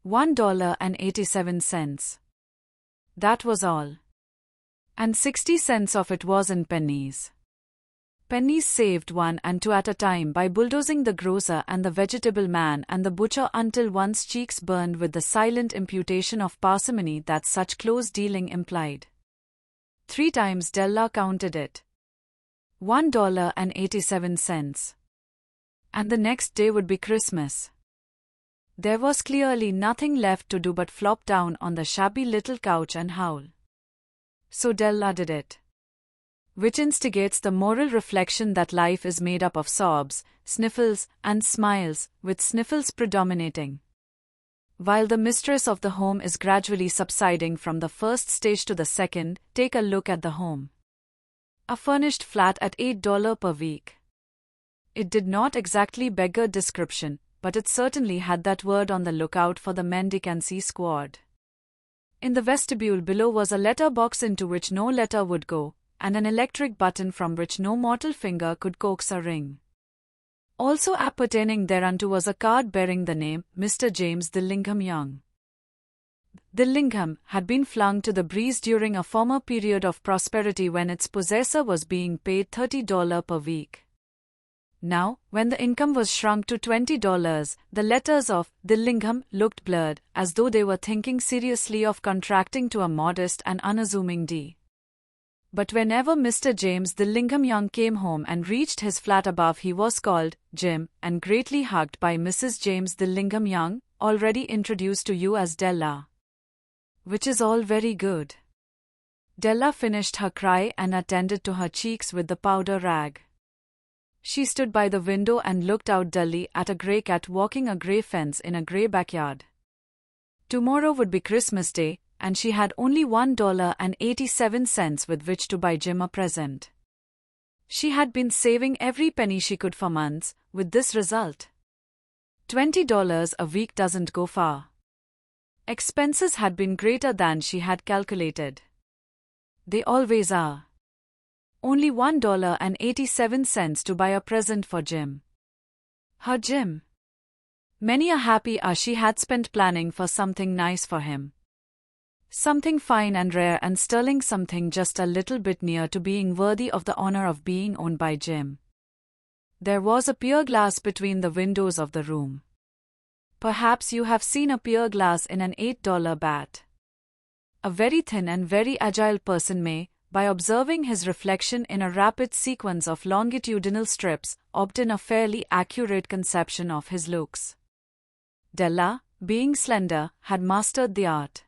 $1.87. That was all. And 60 cents of it was in pennies. Pennies saved 1 and 2 at a time by bulldozing the grocer and the vegetable man and the butcher until one's cheeks burned with the silent imputation of parsimony that such close dealing implied. 3 times Della counted it. $1.87. And the next day would be Christmas. There was clearly nothing left to do but flop down on the shabby little couch and howl. So Della did it. Which instigates the moral reflection that life is made up of sobs, sniffles, and smiles, with sniffles predominating. While the mistress of the home is gradually subsiding from the first stage to the second, take a look at the home. A furnished flat at $8 per week. It did not exactly beggar description, but it certainly had that word on the lookout for the mendicancy squad. In the vestibule below was a letter box into which no letter would go, and an electric button from which no mortal finger could coax a ring. Also appertaining thereunto was a card bearing the name, Mr. James Dillingham Young. Dillingham had been flung to the breeze during a former period of prosperity when its possessor was being paid $30 per week. Now, when the income was shrunk to $20, the letters of Dillingham looked blurred, as though they were thinking seriously of contracting to a modest and unassuming D. But whenever Mr. James Dillingham Young came home and reached his flat above, he was called Jim and greatly hugged by Mrs. James Dillingham Young, already introduced to you as Della. Which is all very good. Della finished her cry and attended to her cheeks with the powder rag. She stood by the window and looked out dully at a grey cat walking a grey fence in a grey backyard. Tomorrow would be Christmas Day, and she had only $1.87 with which to buy Jim a present. She had been saving every penny she could for months, with this result. $20 a week doesn't go far. Expenses had been greater than she had calculated. They always are. Only $1.87 to buy a present for Jim. Her Jim. Many a happy hour she had spent planning for something nice for him. Something fine and rare and sterling, something just a little bit near to being worthy of the honor of being owned by Jim. There was a pier glass between the windows of the room. Perhaps you have seen a pier glass in an $8 bat. A very thin and very agile person may, by observing his reflection in a rapid sequence of longitudinal strips, obtain a fairly accurate conception of his looks. Della, being slender, had mastered the art.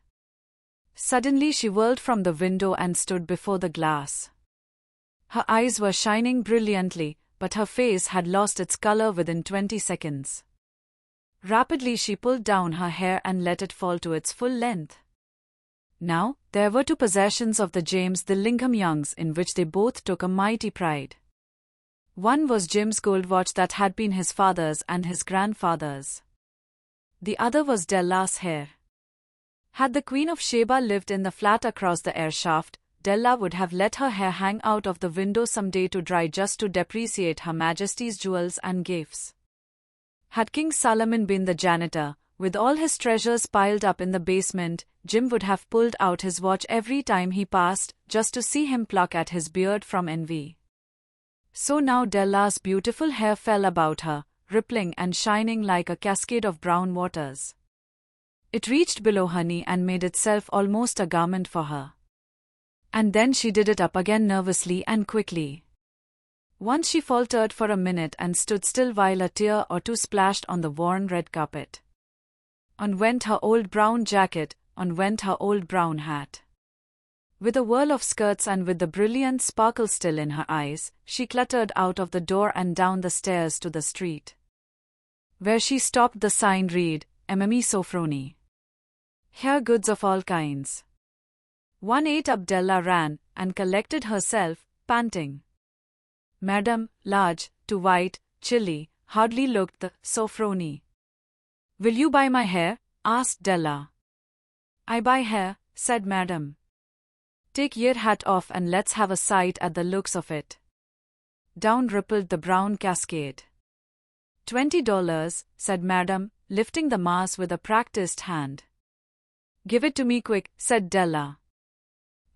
Suddenly she whirled from the window and stood before the glass. Her eyes were shining brilliantly, but her face had lost its color within 20 seconds. Rapidly she pulled down her hair and let it fall to its full length. Now, there were 2 possessions of the James Dillingham Youngs in which they both took a mighty pride. One was Jim's gold watch that had been his father's and his grandfather's. The other was Della's hair. Had the Queen of Sheba lived in the flat across the air shaft, Della would have let her hair hang out of the window some day to dry just to depreciate Her Majesty's jewels and gifts. Had King Solomon been the janitor, with all his treasures piled up in the basement, Jim would have pulled out his watch every time he passed, just to see him pluck at his beard from envy. So now Della's beautiful hair fell about her, rippling and shining like a cascade of brown waters. It reached below her knee and made itself almost a garment for her. And then she did it up again nervously and quickly. Once she faltered for a minute and stood still while a tear or two splashed on the worn red carpet. On went her old brown jacket, on went her old brown hat. With a whirl of skirts and with the brilliant sparkle still in her eyes, she cluttered out of the door and down the stairs to the street. Where she stopped, the sign read, "Mme Sofronie. Here goods of all kinds." 1/8 up Della ran, and collected herself, panting. Madame, large, too white, chilly, hardly looked the Sofronie. "Will you buy my hair?" asked Della. "I buy hair," said Madame. "Take your hat off and let's have a sight at the looks of it." Down rippled the brown cascade. $20, said Madame, lifting the mass with a practiced hand. "Give it to me quick," said Della.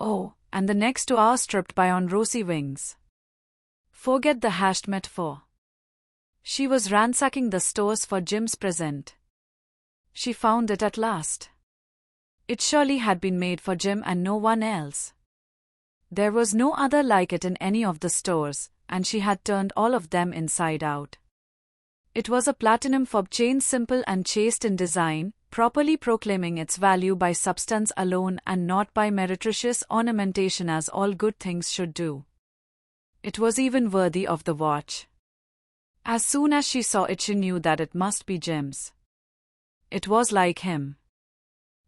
Oh, and the next 2 hours stripped by on rosy wings. Forget the hashed metaphor. She was ransacking the stores for Jim's present. She found it at last. It surely had been made for Jim and no one else. There was no other like it in any of the stores, and she had turned all of them inside out. It was a platinum fob chain, simple and chaste in design, properly proclaiming its value by substance alone and not by meretricious ornamentation as all good things should do. It was even worthy of the watch. As soon as she saw it, she knew that it must be Jim's. It was like him.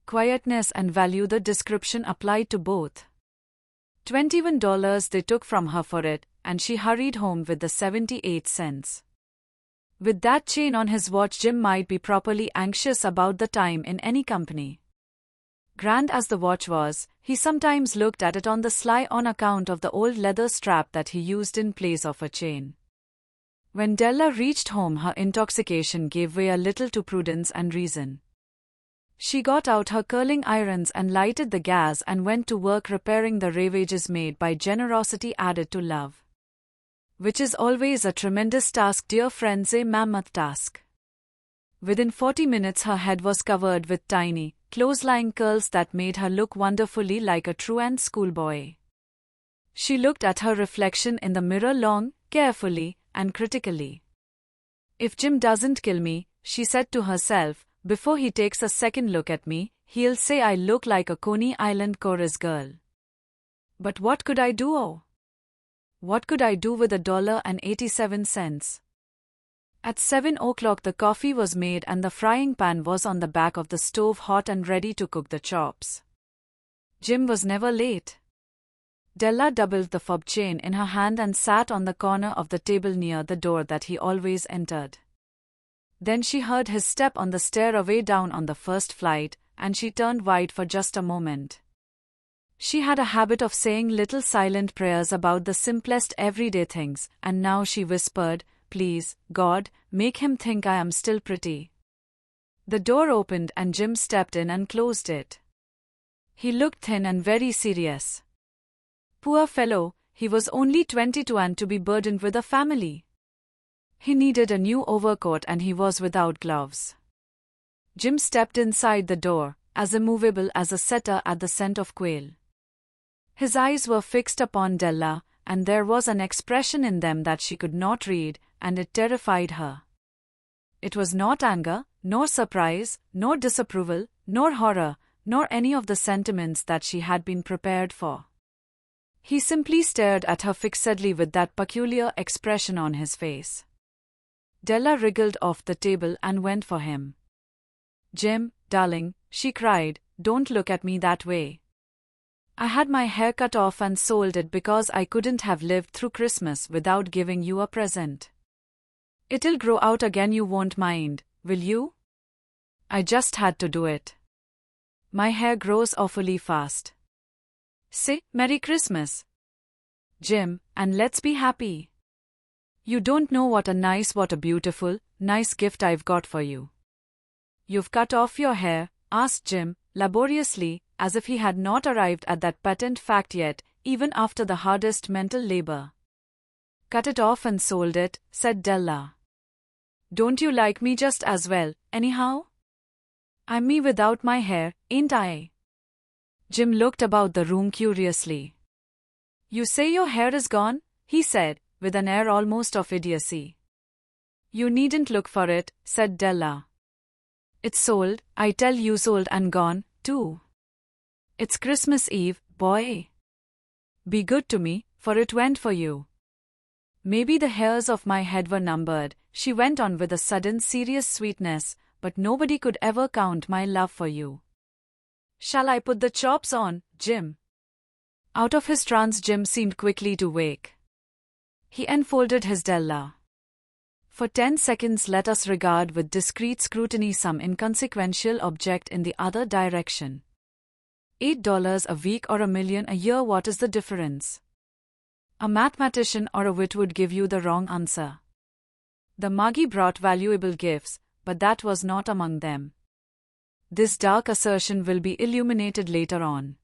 Quietness and value, the description applied to both. $21 they took from her for it, and she hurried home with the 78 cents. With that chain on his watch, Jim might be properly anxious about the time in any company. Grand as the watch was, he sometimes looked at it on the sly on account of the old leather strap that he used in place of a chain. When Della reached home, her intoxication gave way a little to prudence and reason. She got out her curling irons and lighted the gas and went to work repairing the ravages made by generosity added to love. Which is always a tremendous task, dear friends, a mammoth task. Within 40 minutes her head was covered with tiny, close-lying curls that made her look wonderfully like a truant schoolboy. She looked at her reflection in the mirror long, carefully, and critically. "If Jim doesn't kill me," she said to herself, "before he takes a second look at me, he'll say I look like a Coney Island chorus girl. But what could I do? Oh, what could I do with $1.87? At 7 o'clock the coffee was made and the frying pan was on the back of the stove, hot and ready to cook the chops. Jim was never late. Della doubled the fob chain in her hand and sat on the corner of the table near the door that he always entered. Then she heard his step on the stairway down on the first flight, and she turned white for just a moment. She had a habit of saying little silent prayers about the simplest everyday things, and now she whispered, "Please, God, make him think I am still pretty." The door opened and Jim stepped in and closed it. He looked thin and very serious. Poor fellow, he was only 22 and to be burdened with a family. He needed a new overcoat and he was without gloves. Jim stepped inside the door, as immovable as a setter at the scent of quail. His eyes were fixed upon Della, and there was an expression in them that she could not read, and it terrified her. It was not anger, nor surprise, nor disapproval, nor horror, nor any of the sentiments that she had been prepared for. He simply stared at her fixedly with that peculiar expression on his face. Della wriggled off the table and went for him. "Jim, darling," she cried, "don't look at me that way. I had my hair cut off and sold it because I couldn't have lived through Christmas without giving you a present. It'll grow out again, you won't mind, will you? I just had to do it. My hair grows awfully fast. Say, Merry Christmas, Jim, and let's be happy. You don't know what a beautiful, nice gift I've got for you." "You've cut off your hair?" asked Jim, laboriously, as if he had not arrived at that patent fact yet, even after the hardest mental labor. "Cut it off and sold it," said Della. "Don't you like me just as well, anyhow? I'm me without my hair, ain't I?" Jim looked about the room curiously. "You say your hair is gone?" he said, with an air almost of idiocy. "You needn't look for it," said Della. "It's sold, I tell you, sold and gone, too. It's Christmas Eve, boy. Be good to me, for it went for you. Maybe the hairs of my head were numbered," she went on with a sudden serious sweetness, "but nobody could ever count my love for you. Shall I put the chops on, Jim?" Out of his trance Jim seemed quickly to wake. He enfolded his Della. For 10 seconds let us regard with discreet scrutiny some inconsequential object in the other direction. $8 a week or $1 million a year, what is the difference? A mathematician or a wit would give you the wrong answer. The Magi brought valuable gifts, but that was not among them. This dark assertion will be illuminated later on.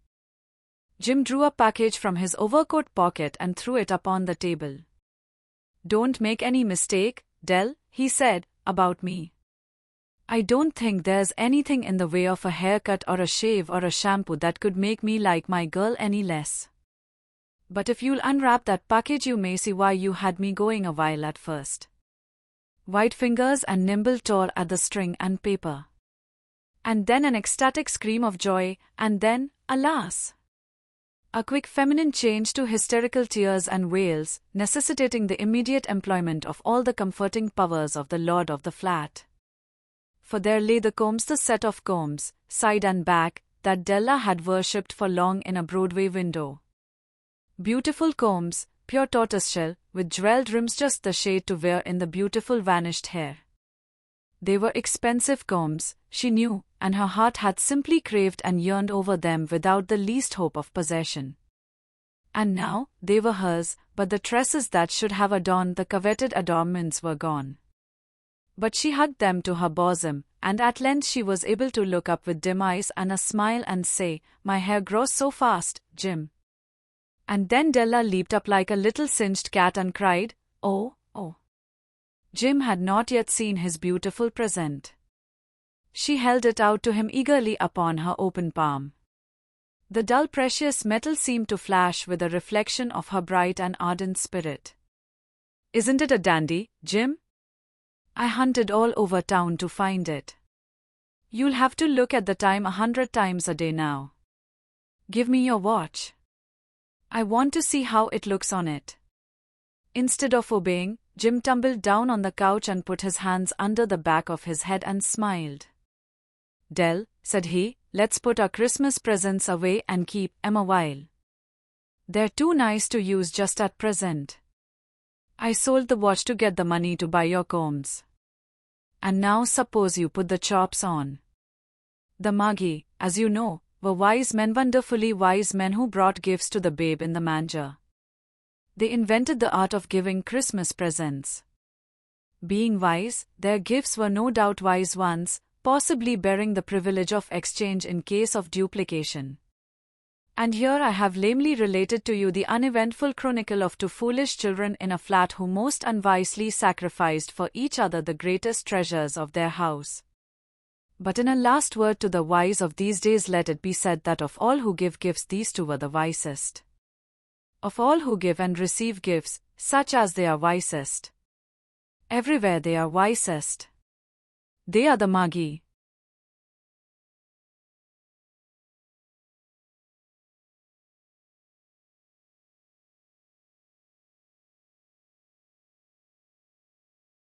Jim drew a package from his overcoat pocket and threw it upon the table. "Don't make any mistake, Dell," he said, "about me. I don't think there's anything in the way of a haircut or a shave or a shampoo that could make me like my girl any less. But if you'll unwrap that package, you may see why you had me going a while at first." White fingers and nimble tore at the string and paper. And then an ecstatic scream of joy, and then, alas! A quick feminine change to hysterical tears and wails, necessitating the immediate employment of all the comforting powers of the lord of the flat. For there lay the combs, the set of combs, side and back, that Della had worshipped for long in a Broadway window. Beautiful combs, pure tortoiseshell, with jeweled rims just the shade to wear in the beautiful vanished hair. They were expensive combs, she knew, and her heart had simply craved and yearned over them without the least hope of possession. And now, they were hers, but the tresses that should have adorned the coveted adornments were gone. But she hugged them to her bosom, and at length she was able to look up with dim eyes and a smile and say, "My hair grows so fast, Jim." And then Della leaped up like a little singed cat and cried, "Oh, oh." Jim had not yet seen his beautiful present. She held it out to him eagerly upon her open palm. The dull precious metal seemed to flash with a reflection of her bright and ardent spirit. "Isn't it a dandy, Jim? I hunted all over town to find it. You'll have to look at the time 100 times a day now. Give me your watch. I want to see how it looks on it." Instead of obeying, Jim tumbled down on the couch and put his hands under the back of his head and smiled. "Dell," said he, "let's put our Christmas presents away and keep 'em a while. They're too nice to use just at present. I sold the watch to get the money to buy your combs. And now suppose you put the chops on." The Magi, as you know, were wise men, wonderfully wise men who brought gifts to the babe in the manger. They invented the art of giving Christmas presents. Being wise, their gifts were no doubt wise ones, possibly bearing the privilege of exchange in case of duplication. And here I have lamely related to you the uneventful chronicle of two foolish children in a flat who most unwisely sacrificed for each other the greatest treasures of their house. But in a last word to the wise of these days, let it be said that of all who give gifts, these two were the wisest. Of all who give and receive gifts, such as they are wisest. Everywhere they are wisest. They are the Magi.